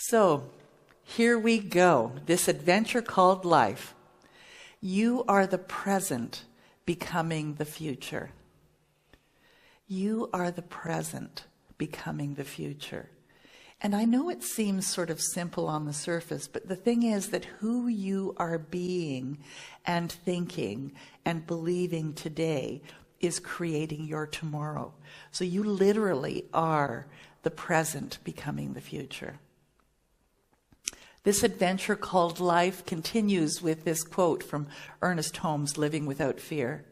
So, here we go. This adventure called life. You are the present becoming the future. You are the present becoming the future. And I know it seems sort of simple on the surface, but the thing is that who you are being and thinking and believing today is creating your tomorrow. So you literally are the present becoming the future. This adventure called life continues with this quote from Ernest Holmes, Living Without Fear.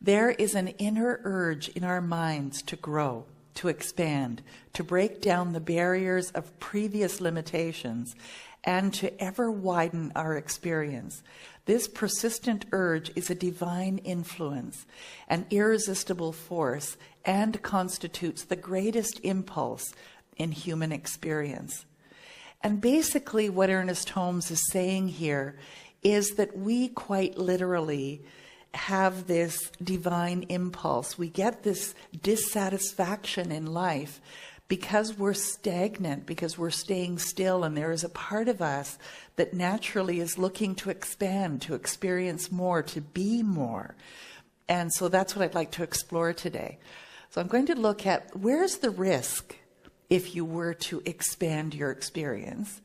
There is an inner urge in our minds to grow, to expand, to break down the barriers of previous limitations, and to ever widen our experience. This persistent urge is a divine influence, an irresistible force, and constitutes the greatest impulse in human experience. And basically what Ernest Holmes is saying here is that we quite literally have this divine impulse. We get this dissatisfaction in life because we're stagnant, because we're staying still, and there is a part of us that naturally is looking to expand, to experience more, to be more. And so that's what I'd like to explore today. So I'm going to look at where's the risk if you were to expand your experience.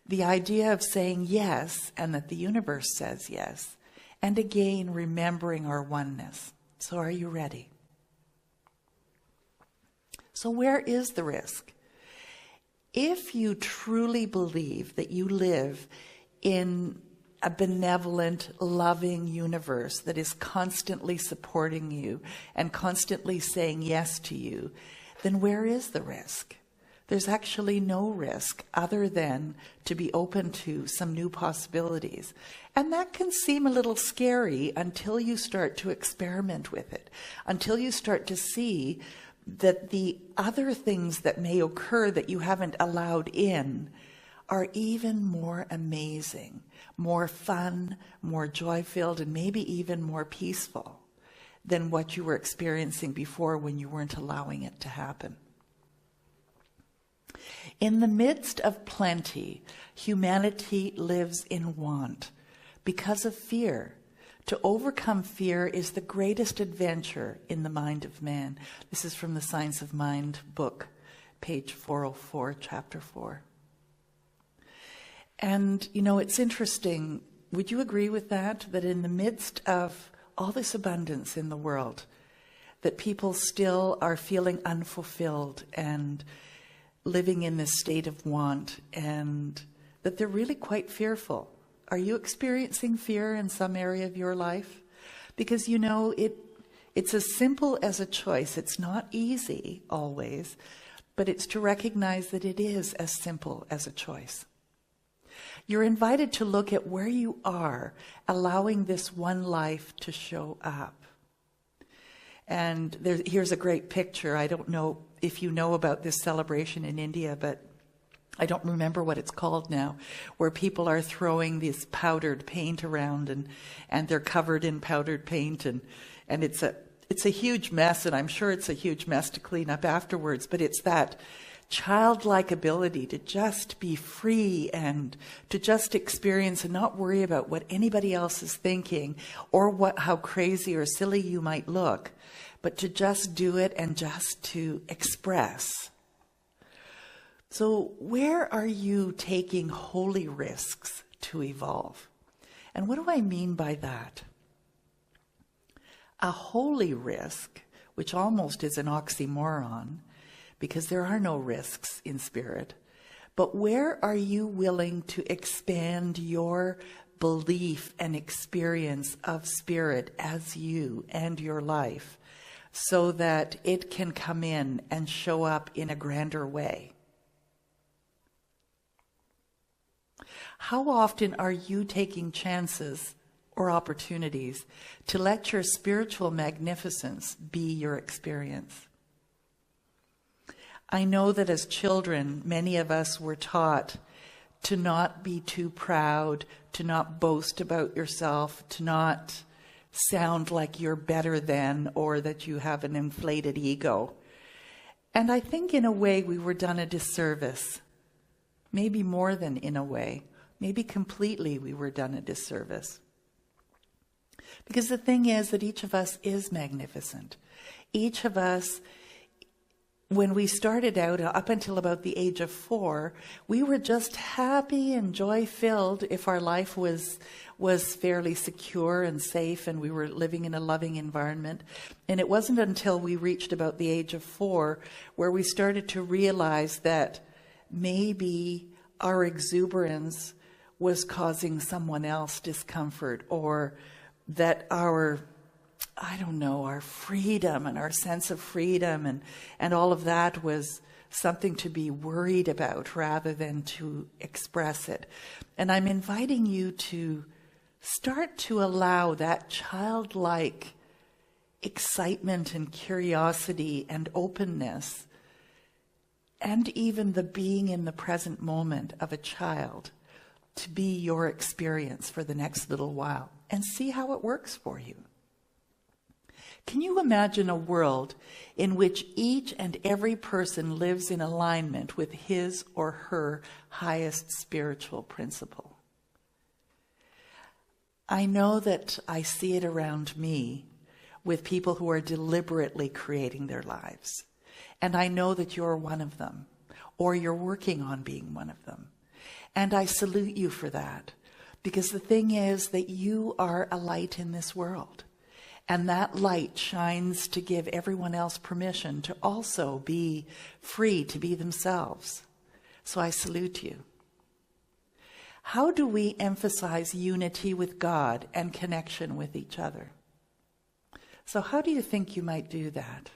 The idea of saying yes and that the universe says yes. And again, remembering our oneness. So are you ready? So where is the risk? If you truly believe that you live in a benevolent, loving universe that is constantly supporting you and constantly saying yes to you, then where is the risk? There's actually no risk other than to be open to some new possibilities. And that can seem a little scary until you start to experiment with it, until you start to see that the other things that may occur that you haven't allowed in are even more amazing, more fun, more joy-filled, and maybe even more peaceful than what you were experiencing before when you weren't allowing it to happen. In the midst of plenty, humanity lives in want because of fear. To overcome fear is the greatest adventure in the mind of man. This is from the Science of Mind book, page 404, chapter 4. And, you know, it's interesting. Would you agree with that? That in the midst of all this abundance in the world, that people still are feeling unfulfilled and living in this state of want, and that they're really quite fearful. Are you experiencing fear in some area of your life? Because, you know, it's as simple as a choice. It's not easy always, but it's to recognize that it is as simple as a choice. You're invited to look at where you are, allowing this one life to show up. And here's a great picture. I don't know if you know about this celebration in India, but I don't remember what it's called now, where people are throwing this powdered paint around and they're covered in powdered paint and it's a huge mess, and I'm sure it's a huge mess to clean up afterwards, but it's that childlike ability to just be free and to just experience and not worry about what anybody else is thinking or how crazy or silly you might look, but to just do it and just to express. So where are you taking holy risks to evolve? And what do I mean by that? A holy risk, which almost is an oxymoron, because there are no risks in spirit, but where are you willing to expand your belief and experience of spirit as you and your life so that it can come in and show up in a grander way? How often are you taking chances or opportunities to let your spiritual magnificence be your experience? I know that as children, many of us were taught to not be too proud, to not boast about yourself, to not sound like you're better than or that you have an inflated ego. And I think in a way we were done a disservice. maybe more than in a way, maybe completely we were done a disservice. Because the thing is that each of us is magnificent. Each of us, when we started out, up until about the age of 4, we were just happy and joy-filled if our life was fairly secure and safe and we were living in a loving environment. And it wasn't until we reached about the age of 4 where we started to realize that maybe our exuberance was causing someone else discomfort, or that our freedom and our sense of freedom and all of that was something to be worried about rather than to express it. And I'm inviting you to start to allow that childlike excitement and curiosity and openness, and even the being in the present moment of a child, to be your experience for the next little while, and see how it works for you. Can you imagine a world in which each and every person lives in alignment with his or her highest spiritual principle? I know that I see it around me with people who are deliberately creating their lives. And I know that you're one of them, or you're working on being one of them. And I salute you for that, because the thing is that you are a light in this world. And that light shines to give everyone else permission to also be free to be themselves. So I salute you. How do we emphasize unity with God and connection with each other? So how do you think you might do that?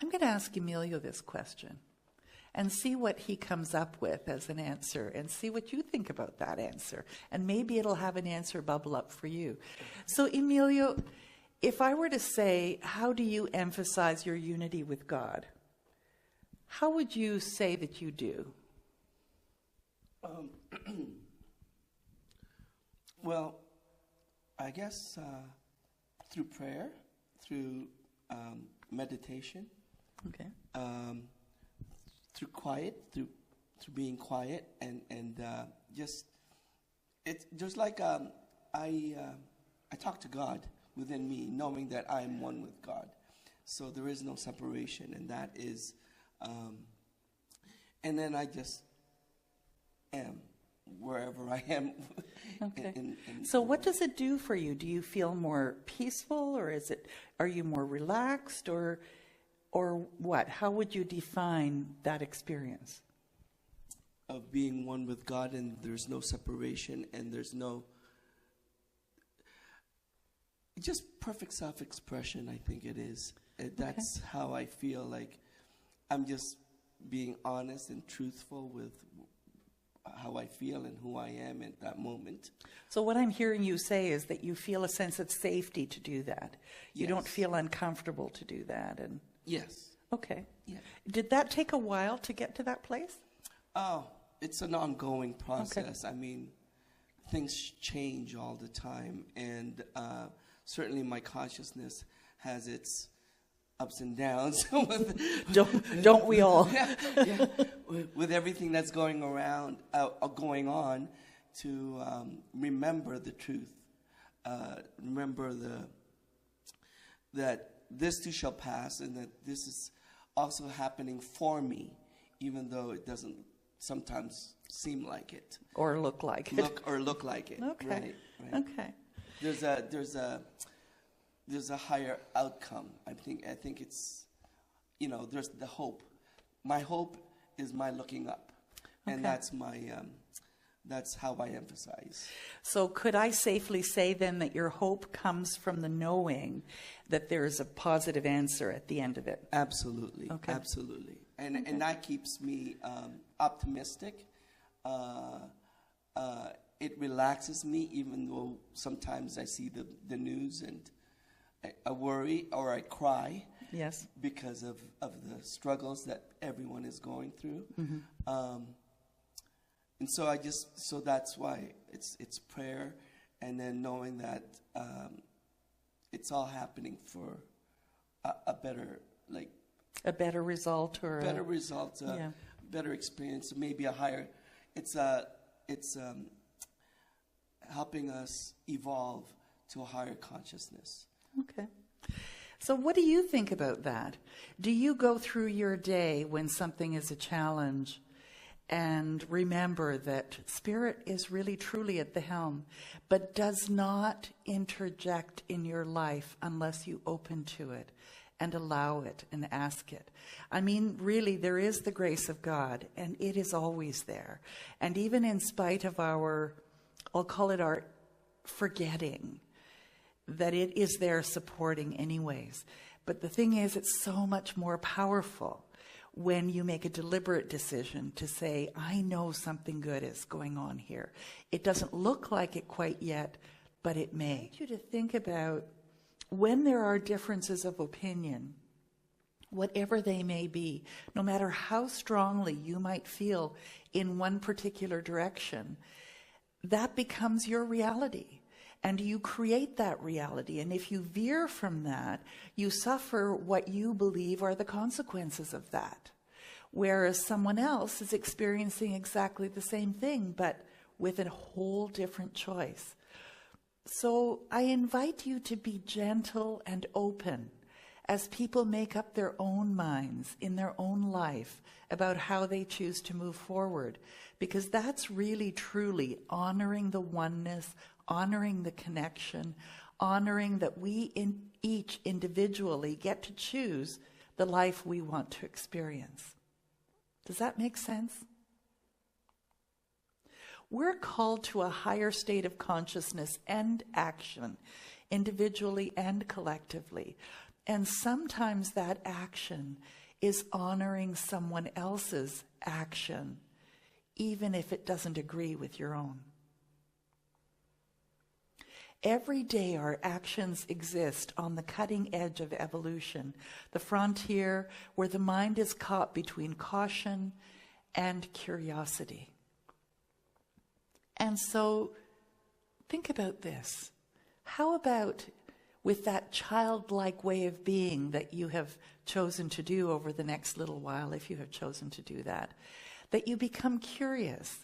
I'm going to ask Emilio this question and see what he comes up with as an answer, and see what you think about that answer. And maybe it'll have an answer bubble up for you. So Emilio, if I were to say, how do you emphasize your unity with God? How would you say that you do? Well, I guess through prayer, through meditation, Okay. through quiet, through being quiet, and just it's just like I talk to God within me, knowing that I am one with God. So there is no separation, and that is, and then I just am wherever I am. Okay. So what does it do for you? Do you feel more peaceful, or are you more relaxed, or what? How would you define that experience? Of being one with God, and there's no separation, and there's no, just perfect self-expression, I think it is. That's how I feel like I'm just being honest and truthful with how I feel and who I am at that moment. So what I'm hearing you say is that you feel a sense of safety to do that. You don't feel uncomfortable to do that. And yes. Okay. Yeah. Did that take a while to get to that place? Oh, it's an ongoing process. Okay. I mean, things change all the time, and certainly my consciousness has its ups and downs. Don't we all? Yeah. With everything that's going around, going on, to remember the truth, remember that this too shall pass, and that this is also happening for me, even though it doesn't sometimes seem like it Or look like it. Look like it. Okay. Right. Okay. There's a higher outcome. I think it's, there's the hope. My hope is my looking up, and that's my that's how I emphasize. So could I safely say then that your hope comes from the knowing that there is a positive answer at the end of it? Absolutely. Okay. Absolutely. And that keeps me optimistic. It relaxes me, even though sometimes I see the news and I worry or I cry. Yes. Because of the struggles that everyone is going through. Mm-hmm. And so that's why it's prayer, and then knowing that it's all happening for a better result, or better result, better experience, maybe a higher. It's helping us evolve to a higher consciousness. Okay. So what do you think about that? Do you go through your day when something is a challenge and remember that Spirit is really truly at the helm, but does not interject in your life unless you open to it and allow it and ask it? I mean, really, there is the grace of God, and it is always there. And even in spite of our, I'll call it our forgetting, that it is there supporting anyways. But the thing is, it's so much more powerful when you make a deliberate decision to say, I know something good is going on here. It doesn't look like it quite yet, but it may. I want you to think about when there are differences of opinion, whatever they may be, no matter how strongly you might feel in one particular direction, that becomes your reality. And you create that reality. And if you veer from that, you suffer what you believe are the consequences of that. Whereas someone else is experiencing exactly the same thing, but with a whole different choice. So I invite you to be gentle and open as people make up their own minds in their own life about how they choose to move forward. Because that's really, truly honoring the oneness, honoring the connection, honoring that we each individually get to choose the life we want to experience. Does that make sense? We're called to a higher state of consciousness and action, individually and collectively. And sometimes that action is honoring someone else's action, even if it doesn't agree with your own. Every day our actions exist on the cutting edge of evolution, the frontier where the mind is caught between caution and curiosity. And so think about this. How about with that childlike way of being that you have chosen to do over the next little while, if you have chosen to do that, that you become curious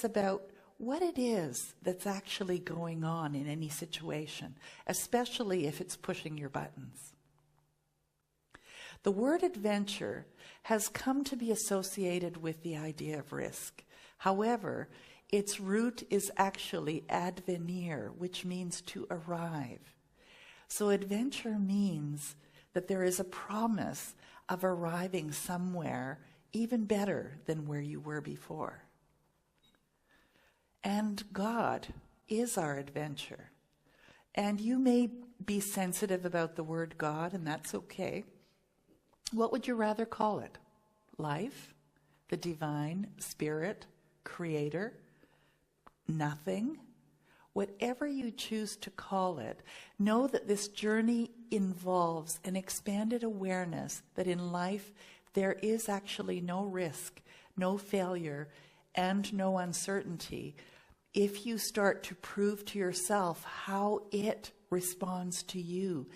about what it is that's actually going on in any situation, especially if it's pushing your buttons. The word adventure has come to be associated with the idea of risk. However, its root is actually advenir, which means to arrive. So adventure means that there is a promise of arriving somewhere even better than where you were before. And God is our adventure. And you may be sensitive about the word God, and that's okay. What would you rather call it? Life? The divine spirit? Creator? Nothing? Whatever you choose to call it, know that this journey involves an expanded awareness that in life there is actually no risk, no failure, and no uncertainty if you start to prove to yourself how it responds to you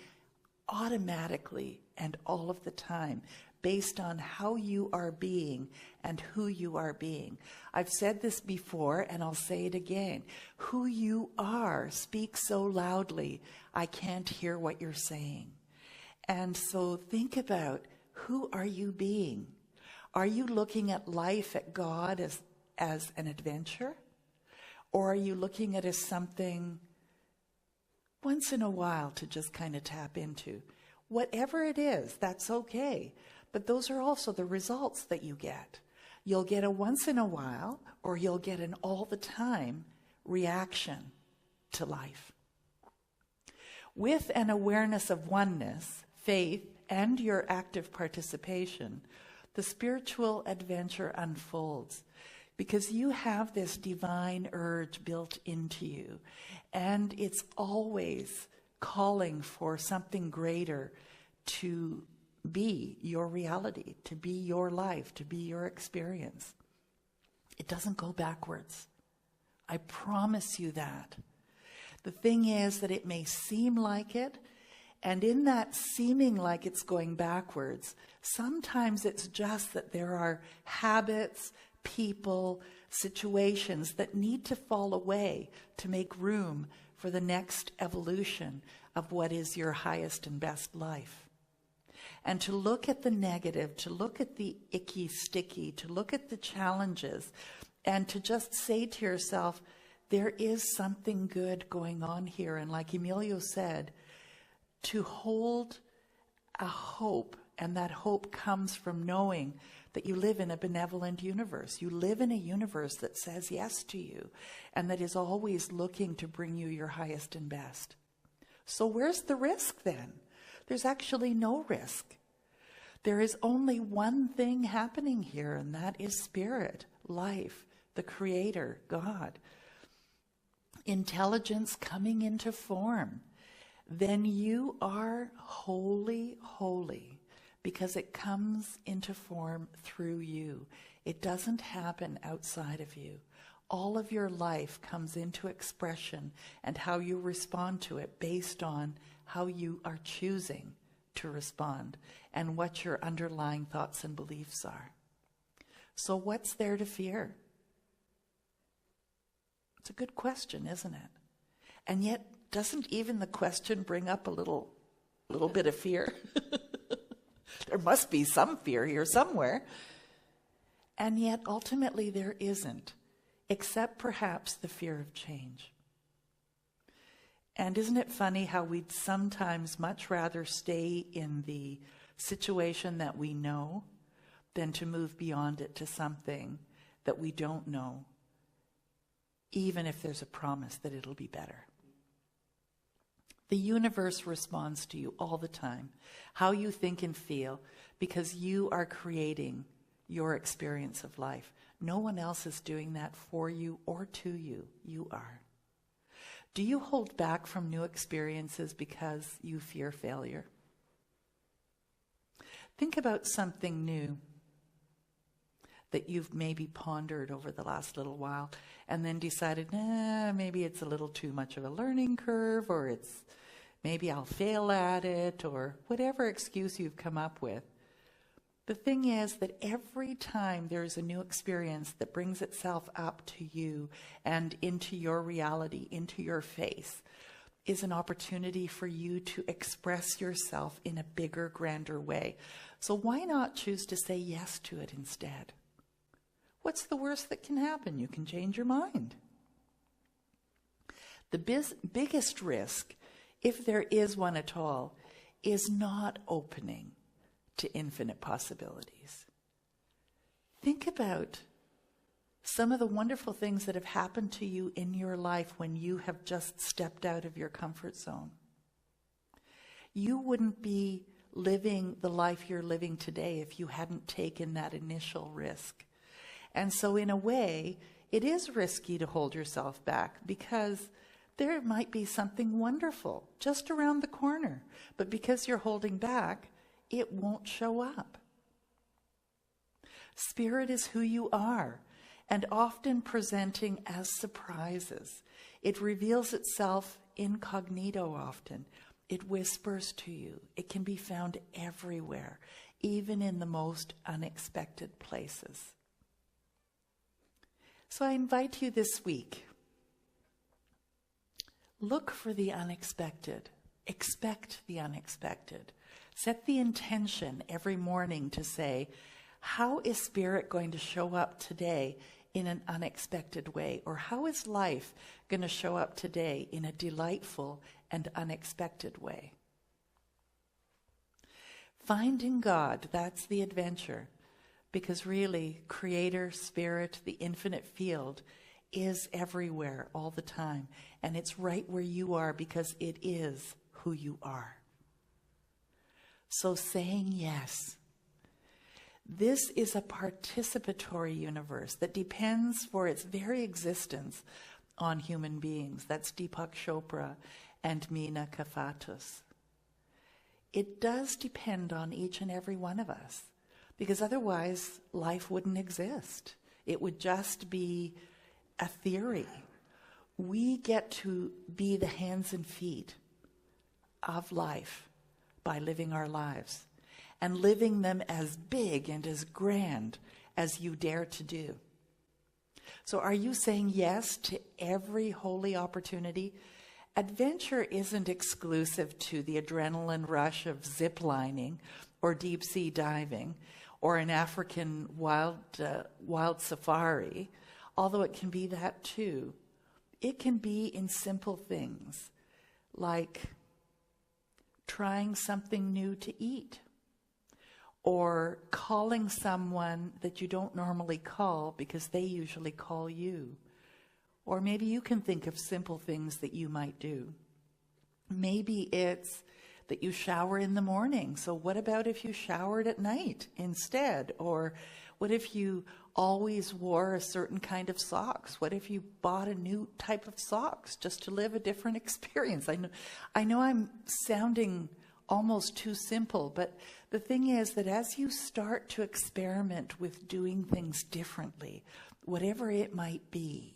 automatically and all of the time, based on how you are being and who you are being. I've said this before, and I'll say it again. Who you are speaks so loudly, I can't hear what you're saying. And so think about, who are you being? Are you looking at life, at God, as an adventure? Or are you looking at it as something once in a while to just kind of tap into? Whatever it is, that's okay. But those are also the results that you get. You'll get a once in a while, or you'll get an all the time reaction to life. With an awareness of oneness, faith, and your active participation, the spiritual adventure unfolds. Because you have this divine urge built into you, and it's always calling for something greater to be your reality, to be your life, to be your experience. It doesn't go backwards. I promise you that. The thing is that it may seem like it, And in that seeming like it's going backwards, sometimes it's just that there are habits, people, situations that need to fall away to make room for the next evolution of what is your highest and best life. And to look at the negative, to look at the icky, sticky, to look at the challenges, and to just say to yourself, there is something good going on here. And like Emilio said, to hold a hope, and that hope comes from knowing that you live in a benevolent universe. You live in a universe that says yes to you and that is always looking to bring you your highest and best. So where's the risk then? There's actually no risk. There is only one thing happening here, and that is spirit, life, the Creator, God. Intelligence coming into form. Then you are wholly, holy, because it comes into form through you. It doesn't happen outside of you. All of your life comes into expression and how you respond to it based on how you are choosing to respond and what your underlying thoughts and beliefs are. So what's there to fear? It's a good question, isn't it? And yet, doesn't even the question bring up a little bit of fear? There must be some fear here somewhere. And yet, ultimately, there isn't, except perhaps the fear of change. And isn't it funny how we'd sometimes much rather stay in the situation that we know than to move beyond it to something that we don't know, even if there's a promise that it'll be better. The universe responds to you all the time, how you think and feel, because you are creating your experience of life. No one else is doing that for you or to you. You are. Do you hold back from new experiences because you fear failure? Think about something new that you've maybe pondered over the last little while and then decided, maybe it's a little too much of a learning curve, or maybe I'll fail at it, or whatever excuse you've come up with. The thing is that every time there's a new experience that brings itself up to you and into your reality, into your face, is an opportunity for you to express yourself in a bigger, grander way. So why not choose to say yes to it instead? What's the worst that can happen? You can change your mind. The biggest risk, if there is one at all, is not opening to infinite possibilities. Think about some of the wonderful things that have happened to you in your life when you have just stepped out of your comfort zone. You wouldn't be living the life you're living today if you hadn't taken that initial risk. And so in a way, it is risky to hold yourself back because there might be something wonderful just around the corner. But because you're holding back, it won't show up. Spirit is who you are, and often presenting as surprises. It reveals itself incognito often. It whispers to you. It can be found everywhere, even in the most unexpected places. So I invite you this week, look for the unexpected. Expect the unexpected. Set the intention every morning to say, how is Spirit going to show up today in an unexpected way? Or how is life going to show up today in a delightful and unexpected way? Finding God, that's the adventure. Because really, Creator, Spirit, the infinite field is everywhere all the time. And it's right where you are because it is who you are. So saying yes. This is a participatory universe that depends for its very existence on human beings. That's Deepak Chopra and Mina Kafatus. It does depend on each and every one of us, because otherwise life wouldn't exist. It would just be a theory. We get to be the hands and feet of life by living our lives and living them as big and as grand as you dare to do. So are you saying yes to every holy opportunity? Adventure isn't exclusive to the adrenaline rush of ziplining or deep sea diving or an African wild safari, although it can be that too. It can be in simple things like trying something new to eat, or calling someone that you don't normally call because they usually call you. Or maybe you can think of simple things that you might do. Maybe it's that you shower in the morning. So what about if you showered at night instead? Or what if you always wore a certain kind of socks? What if you bought a new type of socks just to live a different experience? I know I'm sounding almost too simple, but the thing is that as you start to experiment with doing things differently, whatever it might be,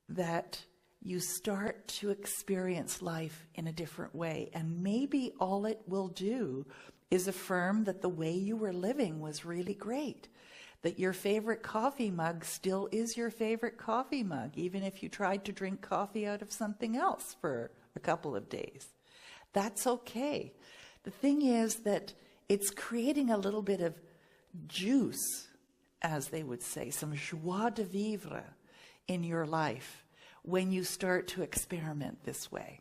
that you start to experience life in a different way. And maybe all it will do is affirm that the way you were living was really great, that your favorite coffee mug still is your favorite coffee mug, even if you tried to drink coffee out of something else for a couple of days. That's okay. The thing is that it's creating a little bit of juice, as they would say, some joie de vivre in your life when you start to experiment this way.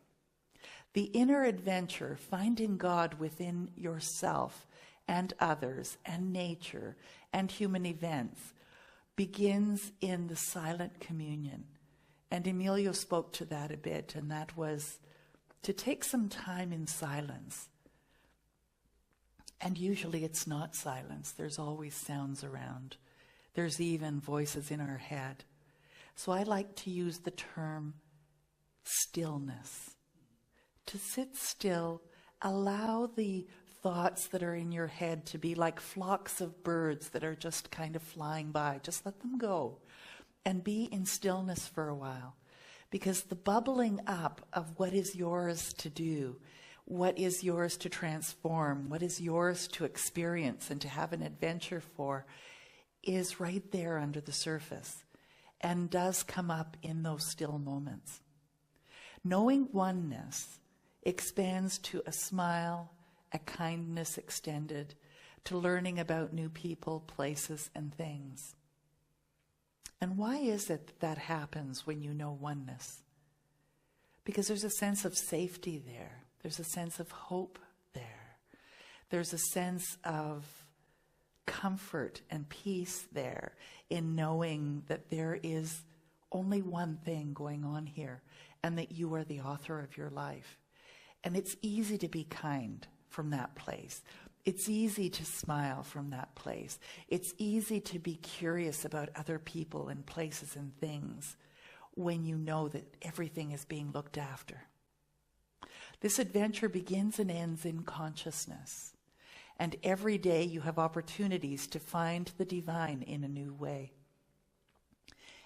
The inner adventure, finding God within yourself and others and nature and human events, begins in the silent communion. And Emilio spoke to that a bit, and that was to take some time in silence. And usually it's not silence. There's always sounds around. There's even voices in our head. So I like to use the term stillness. To sit still, allow the thoughts that are in your head to be like flocks of birds that are just kind of flying by. Just let them go and be in stillness for a while. Because the bubbling up of what is yours to do, what is yours to transform, what is yours to experience and to have an adventure for, is right there under the surface and does come up in those still moments. Knowing oneness expands to a smile, a kindness extended, to learning about new people, places, and things. And why is it that happens when you know oneness? Because there's a sense of safety there. There's a sense of hope there. There's a sense of comfort and peace there in knowing that there is only one thing going on here and that you are the author of your life. And it's easy to be kind from that place. It's easy to smile from that place. It's easy to be curious about other people and places and things when you know that everything is being looked after. This adventure begins and ends in consciousness. And every day you have opportunities to find the divine in a new way.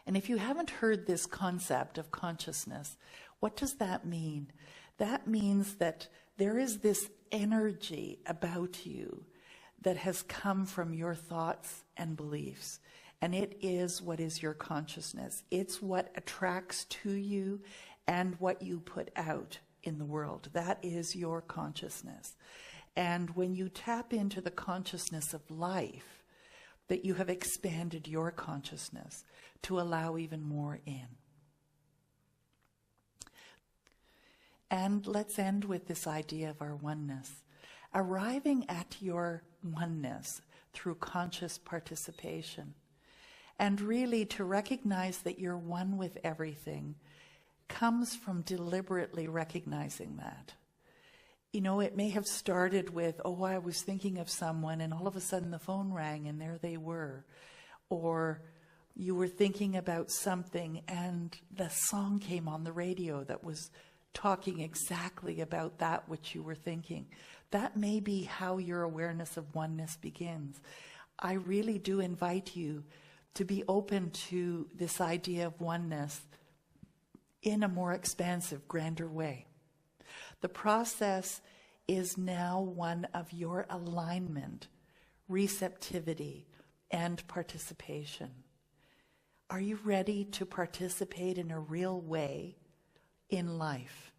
And if you haven't heard this concept of consciousness, what does that mean? That means that there is this energy about you that has come from your thoughts and beliefs. And it is what is your consciousness. It's what attracts to you and what you put out in the world. That is your consciousness. And when you tap into the consciousness of life, that you have expanded your consciousness to allow even more in. And let's end with this idea of our oneness. Arriving at your oneness through conscious participation. And really to recognize that you're one with everything comes from deliberately recognizing that. You know, it may have started with, oh, I was thinking of someone and all of a sudden the phone rang and there they were. Or you were thinking about something and the song came on the radio that was talking exactly about that which you were thinking. That may be how your awareness of oneness begins. I really do invite you to be open to this idea of oneness in a more expansive, grander way. The process is now one of your alignment, receptivity, and participation. Are you ready to participate in a real way in life?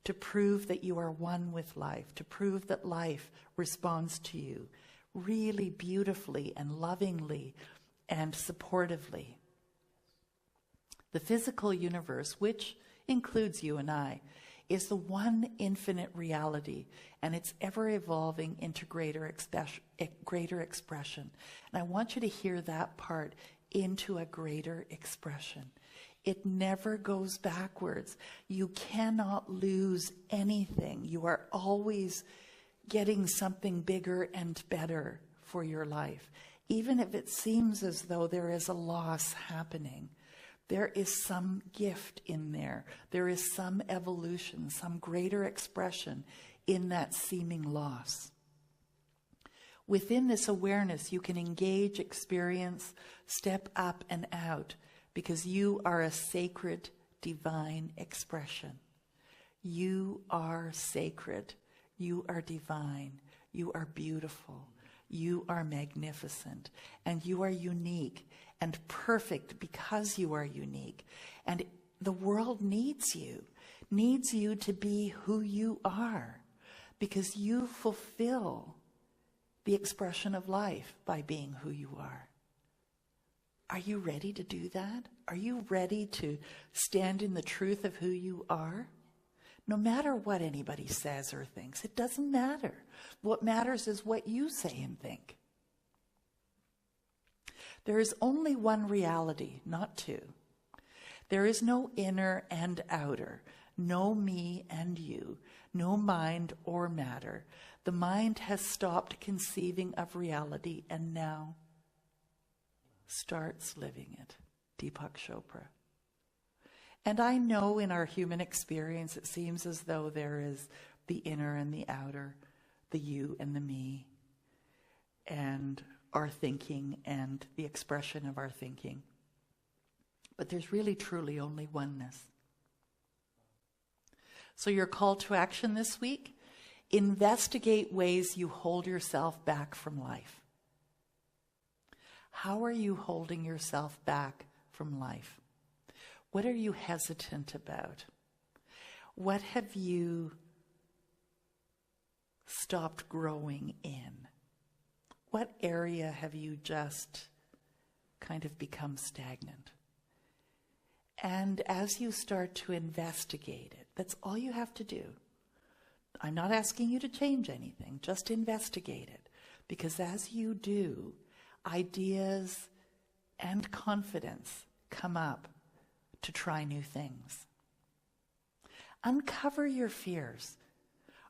To prove that you are one with life, to prove that life responds to you really beautifully and lovingly and supportively. The physical universe, which includes you and I, is the one infinite reality, and it's ever evolving into greater expression. And I want you to hear that part, into a greater expression. It never goes backwards. You cannot lose anything. You are always getting something bigger and better for your life. Even if it seems as though there is a loss happening, there is some gift in there. There is some evolution, some greater expression in that seeming loss. Within this awareness, you can engage, experience, step up and out, because you are a sacred, divine expression. You are sacred. You are divine. You are beautiful. You are magnificent. And you are unique and perfect because you are unique. And the world needs you to be who you are, because you fulfill the expression of life by being who you are. Are you ready to do that? Are you ready to stand in the truth of who you are? No matter what anybody says or thinks, it doesn't matter. What matters is what you say and think. There is only one reality, not two. There is no inner and outer, no me and you, no mind or matter. The mind has stopped conceiving of reality and now starts living it. Deepak Chopra. And I know in our human experience it seems as though there is the inner and the outer, the you and the me, and our thinking and the expression of our thinking. But there's really truly only oneness. So your call to action this week: investigate ways you hold yourself back from life. How are you holding yourself back from life? What are you hesitant about? What have you stopped growing in? What area have you just kind of become stagnant? And as you start to investigate it, that's all you have to do. I'm not asking you to change anything, just investigate it. Because as you do, ideas and confidence come up to try new things. Uncover your fears.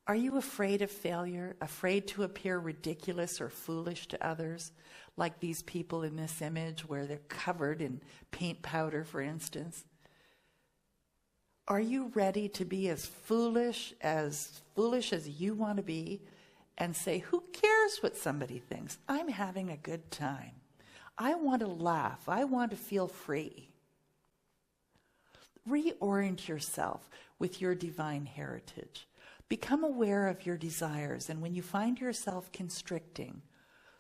Are you afraid of failure? Afraid to appear ridiculous or foolish to others? Like these people in this image where they're covered in paint powder, for instance. Are you ready to be as foolish as you want to be and say, who cares what somebody thinks? I'm having a good time. I want to laugh. I want to feel free. Reorient yourself with your divine heritage. Become aware of your desires, and when you find yourself constricting,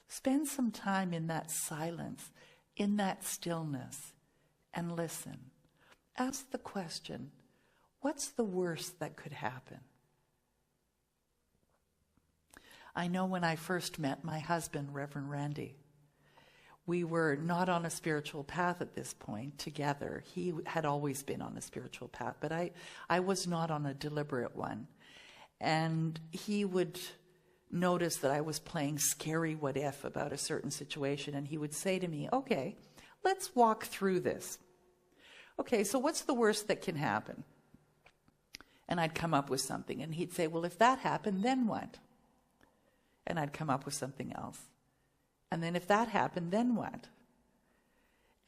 spend some time in that silence, in that stillness, and listen. Ask the question, what's the worst that could happen? I know when I first met my husband, Reverend Randy, we were not on a spiritual path at this point together. He had always been on a spiritual path, but I was not on a deliberate one. And he would notice that I was playing scary what if about a certain situation, and he would say to me, okay, let's walk through this. Okay, so what's the worst that can happen? And I'd come up with something, and he'd say, well, if that happened, then what? And I'd come up with something else. And then if that happened, then what?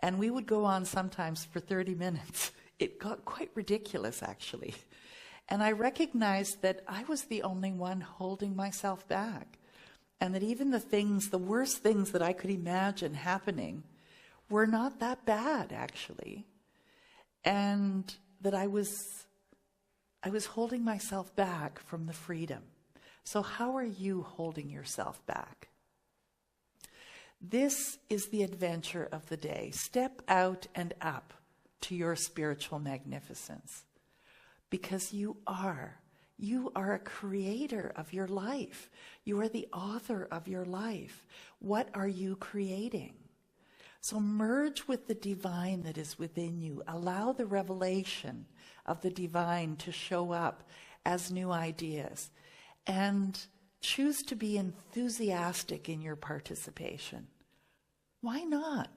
And we would go on sometimes for 30 minutes. It got quite ridiculous, actually. And I recognized that I was the only one holding myself back. And that even the worst things that I could imagine happening were not that bad, actually. And that I was holding myself back from the freedom. So how are you holding yourself back? This is the adventure of the day. Step out and up to your spiritual magnificence. Because you are a creator of your life. You are the author of your life. What are you creating? So merge with the divine that is within you. Allow the revelation of the divine to show up as new ideas. And choose to be enthusiastic in your participation. Why not?